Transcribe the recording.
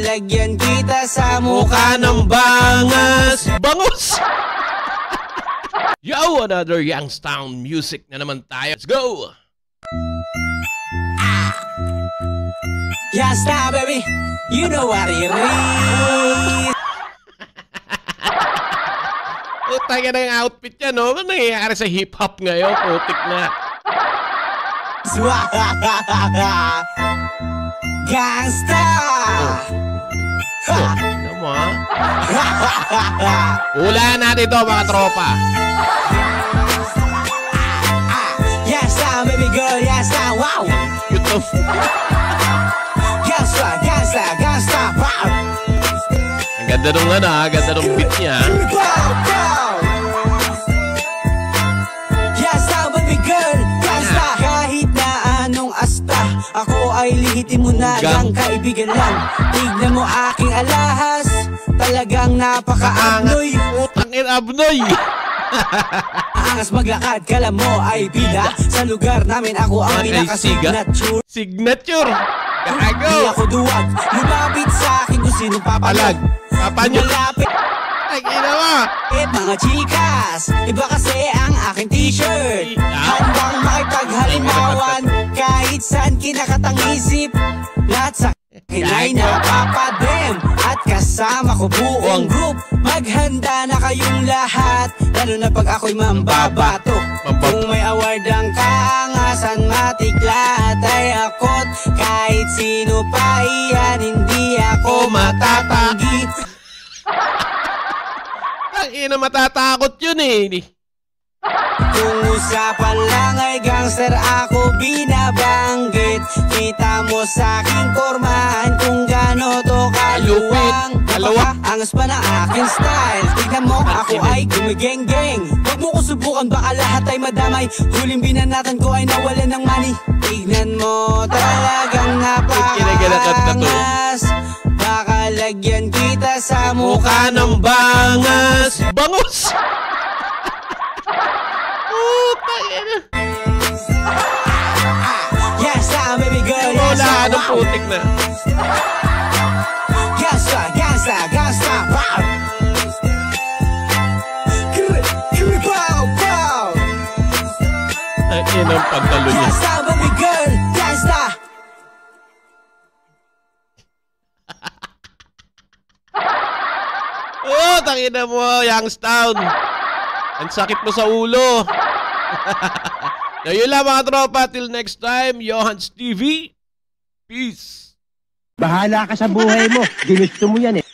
lagyan kita sa mukha ng bangas. Bangus! Yo, another Youngstown music na naman tayo. Let's go! Youngstown, baby, you know what it is. Utay ka na yung outfit niya, no? Ano nangyayari sa hip-hop ngayon? Putik na. Gangsta! Ano mo, ha? Ulaan natin ito, mga tropa. Gangsta, baby girl, gangsta, wow! YouTube. Gangsta, gangsta, gangsta, wow! Ang ganda nung ano, ha? Ganda nung beat niya. Gangsta, baby girl, gangsta! Kahit na anong asta, ako ay lihitin mo na lang, kaibigan lang. Tignan mo aking alahas, talagang napaka-abnoy. Utang abnoy. Angas maglakad, kala mo ay bida. Sa lugar namin ako ang pinaka-signature. Signature? Gago! Di ako duwag, lumapit sa akin kung sinong papalag. Papanyo. Malapit. Ay, ginawa. Mga chikas, iba kasi ang aking t-shirt. Handang makipaghalimbawan, kahit saan kinakatang-isip. Lahat sa akin ay napapadem, at kasama ko buong group. Maghanda na kayong lahat, lalo na pag ako'y mambabatok. Kung may award ang kaangasan, matiklat ay ako't kahit sino pa iyan, hindi ako matatanggi. Ang ina, matatakot yun eh. Kung usapan lang ay gangster ako binabanggit. Kita mo sa aking pormahan kung gano to kaluwang. Angas pa ng aking style. Tignan mo ako ay gumigeng-geng. Huwag mo ko subukan, baka lahat ay madamay. Huling binanatan ko ay nawalan ng money. Tignan mo talagang napakaangas. Baka lagyan kita sa mukha ng bangas. Bangus! Gangsta, baby girl, wala ng putik na. Gangsta, gangsta, gangsta, wow! Pow, pow! Ang inang pagtalo niya. Gangsta, baby girl, gangsta! Oh, tangina mo, Youngstown. Ang sakit mo sa ulo. So, yun lang mga tropa. Till next time, Johans TV. Peace. Bahala ka sa buhay mo. Ginusto mo yan eh.